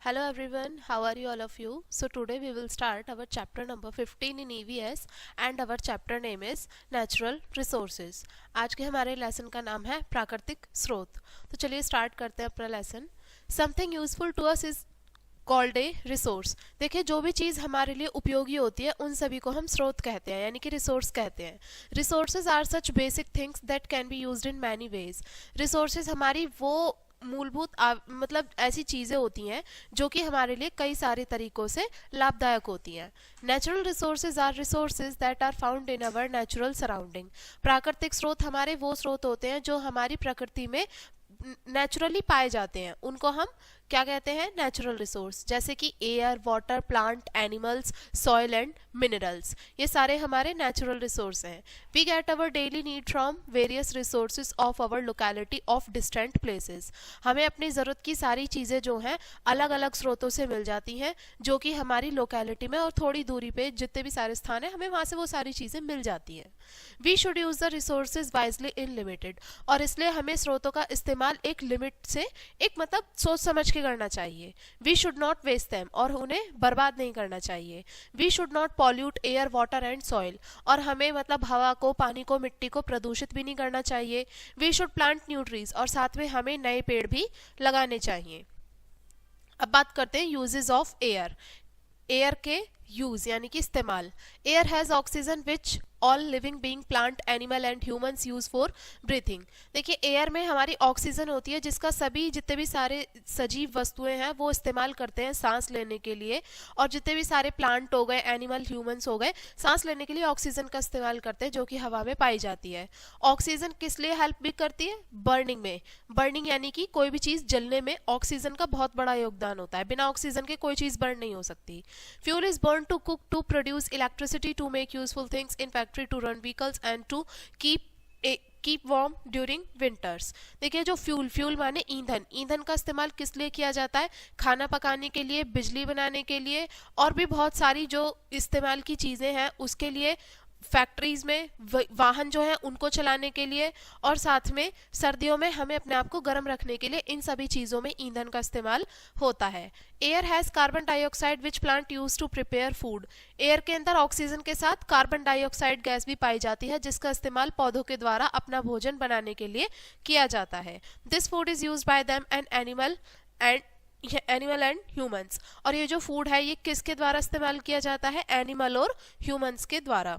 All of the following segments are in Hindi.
Hello everyone, how are you all of you? So today we will start our chapter number 15 in EVS and our chapter name is Natural Resources. आज के हमारे लेसन का नाम है प्राकृतिक स्रोत. तो चलिए स्टार्ट करते हैं अपना lesson. Something useful to us is called a resource. देखिए जो भी चीज़ हमारे लिए उपयोगी होती है उन सभी को हम स्रोत कहते हैं यानी कि रिसोर्स कहते हैं. Resources are such basic things that can be used in many ways. Resources हमारी वो मूलभूत मतलब ऐसी चीज़ें होती हैं जो कि हमारे लिए कई सारे तरीकों से लाभदायक होती हैं. Natural resources are resources that are found in our natural surrounding. प्राकृतिक स्रोत हमारे वो स्रोत होते हैं जो हमारी प्रकृति में नेचुरली पाए जाते हैं. उनको हम क्या कहते हैं? Natural resource. जैसे कि air, water, plant, animals, soil and minerals, ये सारे हमारे नेचुरल रिसोर्स हैं. We get our daily need from various resources of our locality of distant places. हमें अपनी ज़रूरत की सारी चीज़ें जो हैं अलग अलग स्रोतों से मिल जाती हैं जो कि हमारी लोकेलिटी में और थोड़ी दूरी पे जितने भी सारे स्थान हैं हमें वहाँ से वो सारी चीज़ें मिल जाती हैं. We should use the resources wisely in limited. और इसलिए हमें स्रोतों का इस्तेमाल एक लिमिट से, एक मतलब सोच समझ के करना चाहिए. We should not waste them, और उन्हें बर्बाद नहीं करना चाहिए. We should not pollute air, water and soil. और हमें मतलब हवा को, पानी को, मिट्टी को प्रदूषित भी नहीं करना चाहिए. We should plant new trees, और साथ में हमें नए पेड़ भी लगाने चाहिए. अब बात करते हैं यूजेस ऑफ एयर. एयर के यूज यानी कि इस्तेमाल. Air has oxygen which all living being, plant, animal and humans use for breathing. देखिए एयर में हमारी ऑक्सीजन होती है जिसका सभी जितने भी सारे सजीव वस्तुएं हैं वो इस्तेमाल करते हैं सांस लेने के लिए. और जितने भी सारे प्लांट हो गए, एनिमल, ह्यूमंस हो गए, सांस लेने के लिए ऑक्सीजन का इस्तेमाल करते हैं जो कि हवा में पाई जाती है. ऑक्सीजन किस लिए हेल्प भी करती है? बर्निंग में. बर्निंग यानी कि कोई भी चीज़ जलने में ऑक्सीजन का बहुत बड़ा योगदान होता है. बिना ऑक्सीजन के कोई चीज़ बर्न नहीं हो सकती. Fuel is burn to cook, to produce electricity, to make useful things in to run vehicles and to keep warm during winters. देखिए जो फ्यूल माने ईंधन. ईंधन का इस्तेमाल किस लिए किया जाता है? खाना पकाने के लिए, बिजली बनाने के लिए, और भी बहुत सारी जो इस्तेमाल की चीज़ें हैं उसके लिए, फैक्ट्रीज में वाहन जो है उनको चलाने के लिए, और साथ में सर्दियों में हमें अपने आप को गर्म रखने के लिए. इन सभी चीज़ों में ईंधन का इस्तेमाल होता है. Air has carbon dioxide which plant use to prepare food. Air के अंदर ऑक्सीजन के साथ कार्बन डाइऑक्साइड गैस भी पाई जाती है जिसका इस्तेमाल पौधों के द्वारा अपना भोजन बनाने के लिए किया जाता है. This food is use by them and animal and humans. और ये जो फूड है ये किसके द्वारा इस्तेमाल किया जाता है? एनिमल और ह्यूमंस के द्वारा.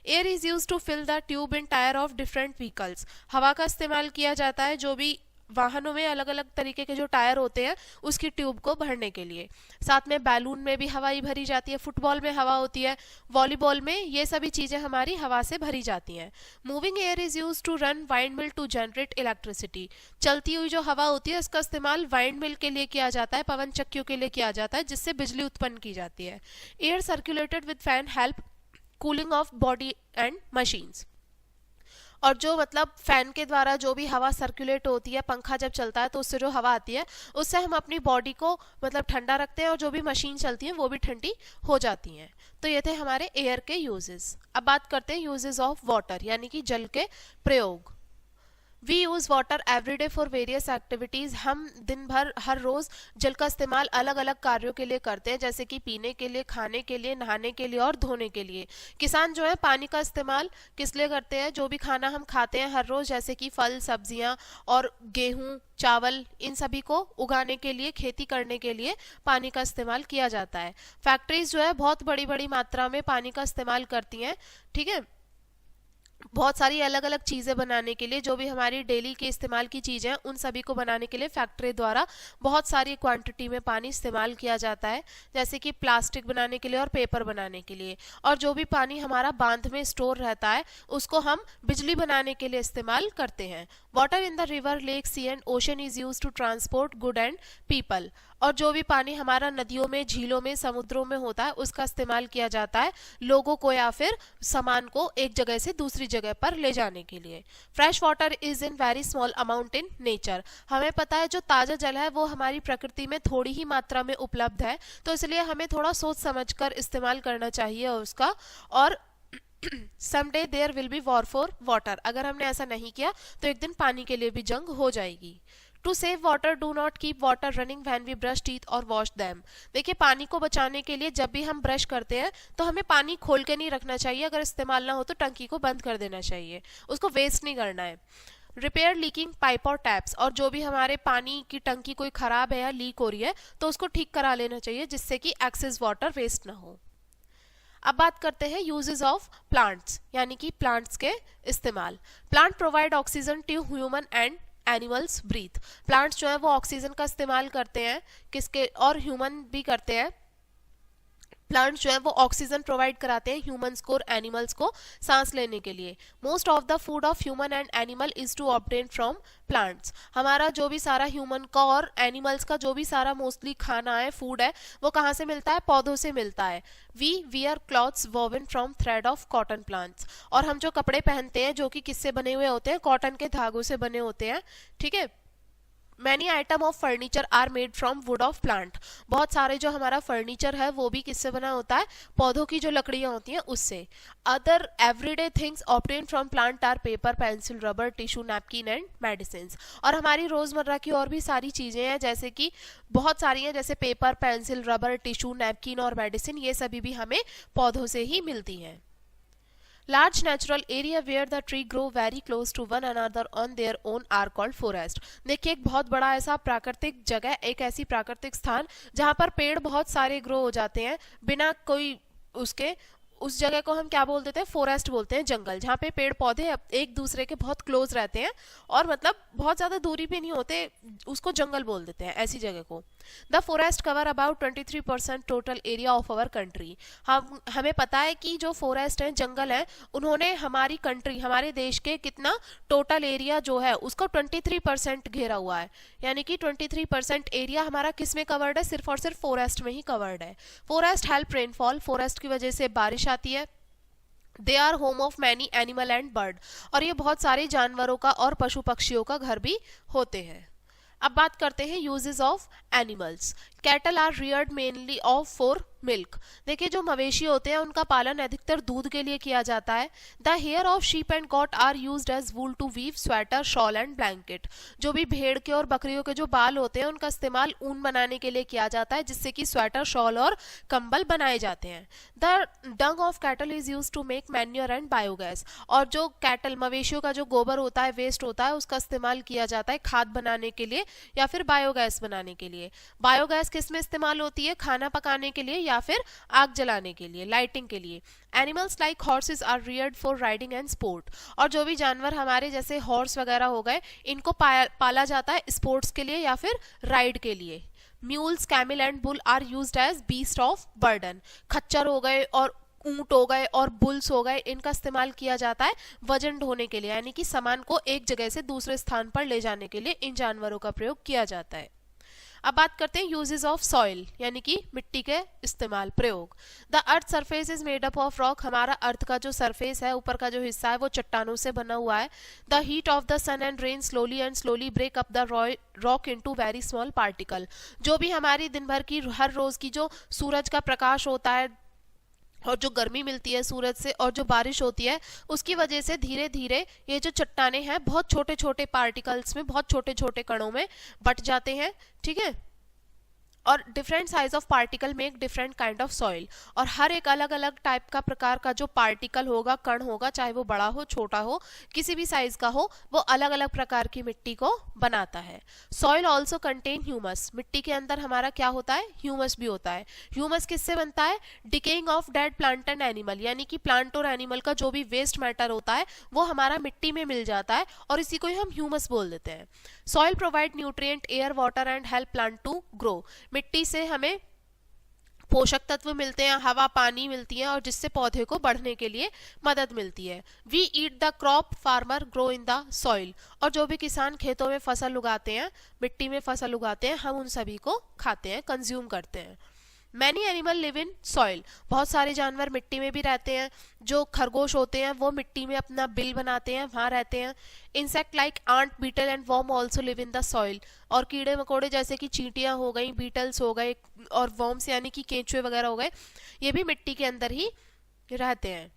Air is use to fill the tube in tyre of different vehicles. हवा का इस्तेमाल किया जाता है जो भी वाहनों में अलग अलग तरीके के जो टायर होते हैं उसकी ट्यूब को भरने के लिए. साथ में बैलून में भी हवा ही भरी जाती है, फुटबॉल में हवा होती है, वॉलीबॉल में, ये सभी चीज़ें हमारी हवा से भरी जाती हैं. Moving air is use to run windmill to generate electricity. चलती हुई जो हवा होती है उसका इस्तेमाल वाइंड मिल के लिए किया जाता है, पवन चक्कियों के लिए किया जाता है जिससे बिजली उत्पन्न की जाती है. Air circulated with fan help cooling of body and machines. और जो मतलब फैन के द्वारा जो भी हवा सर्कुलेट होती है, पंखा जब चलता है तो उससे जो हवा आती है उससे हम अपनी बॉडी को मतलब ठंडा रखते हैं, और जो भी मशीन चलती है वो भी ठंडी हो जाती हैं. तो ये थे हमारे एयर के यूजेस. अब बात करते हैं यूजेस ऑफ वाटर यानी कि जल के प्रयोग. We use water every day for various activities. हम दिन भर हर रोज़ जल का इस्तेमाल अलग अलग कार्यों के लिए करते हैं, जैसे कि पीने के लिए, खाने के लिए, नहाने के लिए और धोने के लिए. किसान जो है पानी का इस्तेमाल किस लिए करते हैं? जो भी खाना हम खाते हैं हर रोज़, जैसे कि फल, सब्जियां और गेहूं, चावल, इन सभी को उगाने के लिए, खेती करने के लिए पानी का इस्तेमाल किया जाता है. फैक्ट्रीज जो है बहुत बड़ी बड़ी मात्रा में पानी का इस्तेमाल करती हैं. ठीक है, बहुत सारी अलग अलग चीज़ें बनाने के लिए, जो भी हमारी डेली के इस्तेमाल की चीज़ें हैं उन सभी को बनाने के लिए फैक्ट्री द्वारा बहुत सारी क्वांटिटी में पानी इस्तेमाल किया जाता है, जैसे कि प्लास्टिक बनाने के लिए और पेपर बनाने के लिए. और जो भी पानी हमारा बांध में स्टोर रहता है उसको हम बिजली बनाने के लिए इस्तेमाल करते हैं. Water in the river, lake, sea and ocean is use to transport good and people. और जो भी पानी हमारा नदियों में, झीलों में, समुद्रों में होता है उसका इस्तेमाल किया जाता है लोगों को या फिर सामान को एक जगह से दूसरी जगह पर ले जाने के लिए. Fresh water is in very small amount in nature. हमें पता है जो ताज़ा जल है वो हमारी प्रकृति में थोड़ी ही मात्रा में उपलब्ध है, तो इसलिए हमें थोड़ा सोच समझकर इस्तेमाल करना चाहिए उसका. और someday there will be war for water. अगर हमने ऐसा नहीं किया तो एक दिन पानी के लिए भी जंग हो जाएगी. To save water do not keep water running when we brush teeth और वॉश दैम। देखिए पानी को बचाने के लिए जब भी हम ब्रश करते हैं तो हमें पानी खोल के नहीं रखना चाहिए, अगर इस्तेमाल ना हो तो टंकी को बंद कर देना चाहिए, उसको वेस्ट नहीं करना है। रिपेयर लीकिंग पाइप और टैप्स, और जो भी हमारे पानी की टंकी कोई खराब है या लीक हो रही है तो उसको ठीक करा लेना चाहिए जिससे कि एक्सेस वाटर वेस्ट ना हो। अब बात करते हैं यूजेस ऑफ प्लांट्स, यानी कि प्लांट्स के इस्तेमाल। Plant provide oxygen to human and animals breathe. Plants जो है वो ऑक्सीजन का इस्तेमाल करते हैं, किसके, और ह्यूमन भी करते हैं। प्लांट्स जो है वो ऑक्सीजन प्रोवाइड कराते हैं ह्यूमंस को और एनिमल्स को सांस लेने के लिए। Most of the food of human and animal is to obtain from plants. हमारा जो भी सारा ह्यूमन का और एनिमल्स का जो भी सारा मोस्टली खाना है, फूड है, वो कहाँ से मिलता है? पौधों से मिलता है। We wear clothes woven from thread of cotton plants. और हम जो कपड़े पहनते हैं जो कि किससे बने हुए होते हैं? कॉटन के धागों से बने होते हैं, ठीक है। Many item of furniture are made from wood of plant. बहुत सारे जो हमारा फर्नीचर है वो भी किससे बना होता है? पौधों की जो लकड़ियां होती हैं उससे। Other everyday things obtain from plant are paper, pencil, rubber, tissue, napkin and medicine. और हमारी रोजमर्रा की और भी सारी चीजें हैं, जैसे कि बहुत सारी हैं, जैसे paper, pencil, rubber, tissue, napkin और मेडिसिन, ये सभी भी हमें पौधों से ही मिलती हैं। Large natural area where the tree grow very close to one another on their own are called forest। देखिए एक बहुत बड़ा ऐसा प्राकृतिक जगह, एक ऐसी प्राकृतिक स्थान जहाँ पर पेड़ बहुत सारे ग्रो हो जाते हैं बिना कोई उसके, उस जगह को हम क्या बोल देते हैं? फॉरेस्ट बोलते हैं, जंगल, जहाँ पे पेड़ पौधे एक दूसरे के बहुत क्लोज रहते हैं और मतलब बहुत ज्यादा दूरी पे नहीं होते, उसको जंगल बोल देते हैं ऐसी जगह को। The forest cover about 23% total area of our country. हमें पता है कि जो फॉरेस्ट है, जंगल है, उन्होंने हमारी कंट्री, हमारे देश के कितना टोटल एरिया जो है उसको 23% घेरा हुआ है। यानी कि 23% एरिया हमारा किस में कवर्ड है? सिर्फ और सिर्फ फॉरेस्ट में ही कवर्ड है। फॉरेस्ट हेल्प रेनफॉल, फॉरेस्ट की वजह से बारिश आती है। They are home of many animal and bird, और ये बहुत सारे जानवरों का और पशु पक्षियों का घर भी होते हैं। अब बात करते हैं uses of animals. Cattle are reared mainly of for milk. देखिए जो मवेशी होते हैं उनका पालन अधिकतर दूध के लिए किया जाता है। The hair of sheep and goat are used as wool to weave sweater, shawl and blanket. जो भी भेड़ के और बकरियों के जो बाल होते हैं उनका इस्तेमाल ऊन बनाने के लिए किया जाता है, जिससे कि स्वेटर, शॉल और कंबल बनाए जाते हैं। The dung of cattle is use to make manure and biogas. और जो कैटल, मवेशियों का जो गोबर होता है, वेस्ट होता है, उसका इस्तेमाल किया जाता है खाद बनाने के लिए या फिर बायोगैस बनाने के लिए। बायोगैस किस में इस्तेमाल होती है? खाना पकाने के लिए या फिर आग जलाने के लिए, लाइटिंग के लिए। Animals like horses are reared for riding and sport. और जो भी जानवर हमारे जैसे हॉर्स वगैरह हो गए, इनको पाला जाता है स्पोर्ट्स के लिए या फिर राइड के लिए। Mules, camel and bull are used as beast of burden. खच्चर हो गए और ऊंट हो गए और बुल्स हो गए, इनका इस्तेमाल किया जाता है वजन ढोने के लिए, यानी कि सामान को एक जगह से दूसरे स्थान पर ले जाने के लिए इन जानवरों का प्रयोग किया जाता है। अब बात करते हैं यूजेस ऑफ सॉइल, यानी कि मिट्टी के इस्तेमाल, प्रयोग। The earth surface is made up of rock. हमारा अर्थ का जो सरफेस है, ऊपर का जो हिस्सा है, वो चट्टानों से बना हुआ है। The heat of the sun and rain slowly break up the rock into very small particle. जो भी हमारी दिन भर की, हर रोज की जो सूरज का प्रकाश होता है और जो गर्मी मिलती है सूरज से और जो बारिश होती है, उसकी वजह से धीरे धीरे ये जो चट्टाने हैं बहुत छोटे छोटे पार्टिकल्स में, बहुत छोटे छोटे कणों में बट जाते हैं, ठीक है। और different size of particle make different kind of soil. और हर एक अलग अलग टाइप का, प्रकार का जो पार्टिकल होगा, कण होगा, चाहे वो बड़ा हो, छोटा हो, किसी भी साइज का हो, वो अलग अलग प्रकार की मिट्टी को बनाता है। Soil also contain humus. मिट्टी के अंदर हमारा क्या होता है? ह्यूमस भी होता है। ह्यूमस किससे बनता है? Decaying of dead plant and animal, यानी कि प्लांट और एनिमल का जो भी वेस्ट मैटर होता है वो हमारा मिट्टी में मिल जाता है और इसी को ही हम ह्यूमस बोल देते हैं। Soil provide nutrient, air, water and help plant to grow. मिट्टी से हमें पोषक तत्व मिलते हैं, हवा, पानी मिलती है और जिससे पौधे को बढ़ने के लिए मदद मिलती है। We eat the crop farmer grow in the soil. और जो भी किसान खेतों में फसल उगाते हैं, मिट्टी में फसल उगाते हैं, हम उन सभी को खाते हैं, कंज्यूम करते हैं। Many animal live in soil. बहुत सारे जानवर मिट्टी में भी रहते हैं। जो खरगोश होते हैं वो मिट्टी में अपना बिल बनाते हैं, वहां रहते हैं। Insect like ant, beetle and worm also live in the soil. और कीड़े मकोड़े जैसे कि चींटियां हो गई, बीटल्स हो गए और वर्म्स यानी कि केंचुए वगैरह हो गए, ये भी मिट्टी के अंदर ही रहते हैं।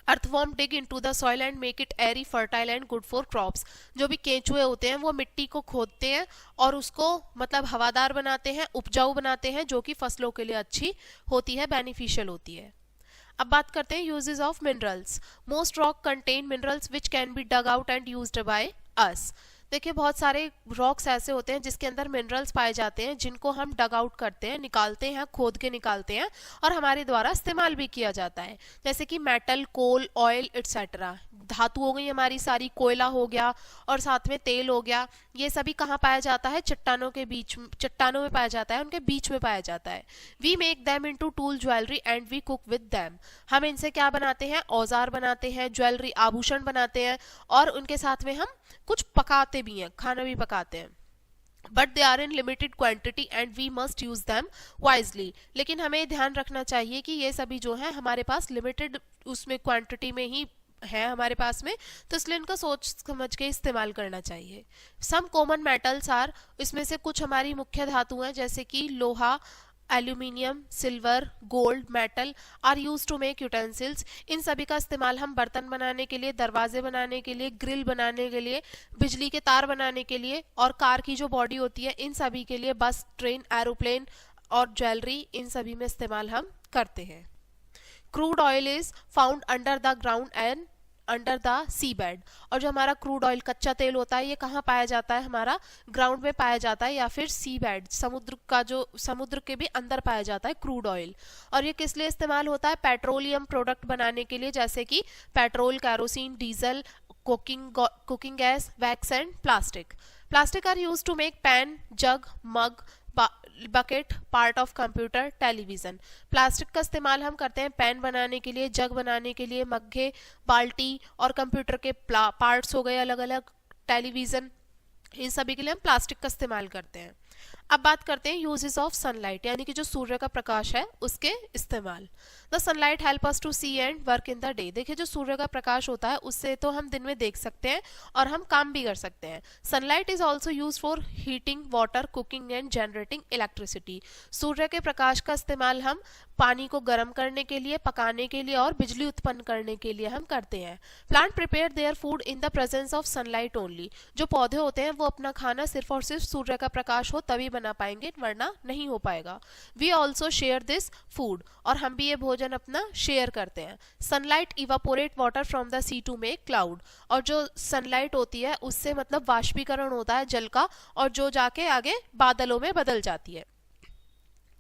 Earthworm dig into the soil and make it airy fertile and good for crops. जो भी केंचुए होते हैं वो मिट्टी को खोदते हैं और उसको मतलब हवादार बनाते हैं, उपजाऊ बनाते हैं, जो कि फसलों के लिए अच्छी होती है, बेनिफिशियल होती है। अब बात करते हैं uses of minerals. Most rock contain minerals which can be dug out and used by us. देखिए बहुत सारे रॉक्स ऐसे होते हैं जिसके अंदर मिनरल्स पाए जाते हैं, जिनको हम डग आउट करते हैं, निकालते हैं, खोद के निकालते हैं और हमारे द्वारा इस्तेमाल भी किया जाता है। जैसे कि मेटल, कोल, ऑयल एटसेट्रा। धातु हो गई हमारी सारी, कोयला हो गया और साथ में तेल हो गया। ये सभी कहाँ पाया जाता है? चट्टानों के बीच, चट्टानों में पाया जाता है, उनके बीच में पाया जाता है। We make them into tool jewellery and we cook with them. हम इनसे क्या बनाते हैं? औजार बनाते हैं, ज्वेलरी, आभूषण बनाते हैं और उनके साथ में हम कुछ पकाते भी हैं, खाना भी पकाते हैं। But they are in limited quantity and we must use them wisely. लेकिन हमें ध्यान रखना चाहिए कि ये सभी जो है हमारे पास लिमिटेड उसमें क्वांटिटी में ही है हमारे पास में, तो इसलिए इनका सोच समझ के इस्तेमाल करना चाहिए। सम कॉमन मेटल्स आर, इसमें से कुछ हमारी मुख्य धातु हैं जैसे कि लोहा, aluminium, silver, gold, metal are use to make utensils. इन सभी का इस्तेमाल हम बर्तन बनाने के लिए, दरवाजे बनाने के लिए, ग्रिल बनाने के लिए, बिजली के तार बनाने के लिए और कार की जो बॉडी होती है इन सभी के लिए, बस, ट्रेन, एरोप्लेन और ज्वेलरी, इन सभी में इस्तेमाल हम करते हैं। Crude oil is found under the ground and under the sea bed. और जो हमारा क्रूड ऑयल, कच्चा तेल होता है, ये कहाँ पाया जाता है? हमारा ग्राउंड में पाया जाता है या फिर सी बेड, समुद्र का जो, समुद्र के भी अंदर पाया जाता है क्रूड ऑयल। और ये किस लिए इस्तेमाल होता है? पेट्रोलियम प्रोडक्ट बनाने के लिए, जैसे कि petrol, kerosene, diesel, cooking gas, wax and plastic. Plastic are use to make pan, jug, mug, bucket, part of computer, television. Plastic का इस्तेमाल हम करते हैं पैन बनाने के लिए, जग बनाने के लिए, मग्गे, बाल्टी और कंप्यूटर के पार्ट्स हो गए अलग अलग, टेलीविजन, इन सभी के लिए हम प्लास्टिक का इस्तेमाल करते हैं। अब बात करते हैं यूजेस ऑफ सनलाइट, यानी कि जो सूर्य का प्रकाश है उसके इस्तेमाल। The sunlight help us to see and work in the day. देखिए जो सूर्य का प्रकाश होता है उससे तो हम दिन में देख सकते हैं और हम काम भी कर सकते हैं। Sunlight is also use for heating water, cooking and generating electricity. सूर्य के प्रकाश का इस्तेमाल हम पानी को गर्म करने के लिए, पकाने के लिए और बिजली उत्पन्न करने के लिए हम करते हैं। Plant prepare their food in the presence of sunlight only. जो पौधे होते हैं वो अपना खाना सिर्फ और सिर्फ सूर्य का प्रकाश हो तभी बना पाएंगे, वरना नहीं हो पाएगा। We also share this food, और हम भी ये भोजन अपना शेयर करते हैं। Sunlight evaporate water from the sea to make cloud. और जो सनलाइट होती है उससे मतलब वाष्पीकरण होता है जल का, और जो जाके आगे बादलों में बदल जाती है।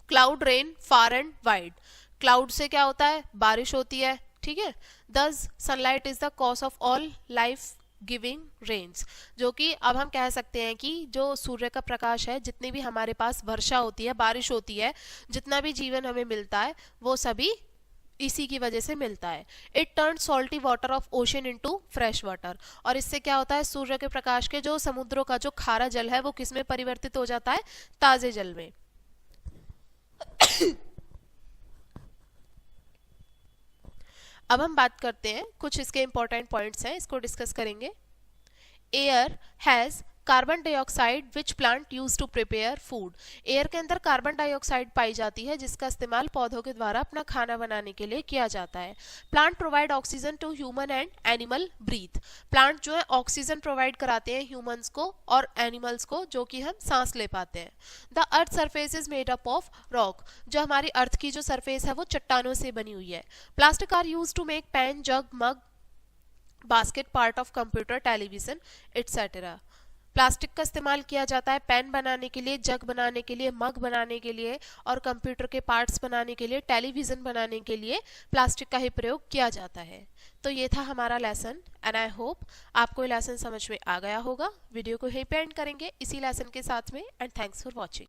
Cloud rain far and wide. Cloud से क्या होता है? बारिश होती है, ठीक है। This sunlight is the cause of all life giving rains. जो कि अब हम कह सकते हैं कि जो सूर्य का प्रकाश है, जितनी भी हमारे पास वर्षा होती है, बारिश होती है, जितना भी जीवन हमें मिलता है वो सभी इसी की वजह से मिलता है। It turn salty water of ocean into fresh water. और इससे क्या होता है? सूर्य के प्रकाश के जो समुद्रों का जो खारा जल है वो किस में परिवर्तित हो जाता है? ताजे जल में। अब हम बात करते हैं, कुछ इसके इंपॉर्टेंट पॉइंट्स हैं, इसको डिस्कस करेंगे। Air has carbon dioxide which plant use to prepare food. Air के अंदर कार्बन डाइऑक्साइड पाई जाती है जिसका इस्तेमाल पौधों के द्वारा अपना खाना बनाने के लिए किया जाता है। Plant provide oxygen to human and animal breathe. Plant जो है ऑक्सीजन प्रोवाइड कराते हैं ह्यूमंस को और एनिमल्स को, जो कि हम सांस ले पाते हैं। The earth surface is made up of rock. जो हमारी अर्थ की जो सरफेस है वो चट्टानों से बनी हुई है। Plastic are use to make pan, jug, mug, basket, part of computer, television etcetera. Plastic का इस्तेमाल किया जाता है पेन बनाने के लिए, जग बनाने के लिए, मग बनाने के लिए और कंप्यूटर के पार्ट्स बनाने के लिए, टेलीविजन बनाने के लिए प्लास्टिक का ही प्रयोग किया जाता है। तो ये था हमारा लेसन एंड आई होप आपको ये लेसन समझ में आ गया होगा। वीडियो को यहीं पे एंड करेंगे इसी लेसन के साथ में, एंड थैंक्स फॉर वॉचिंग।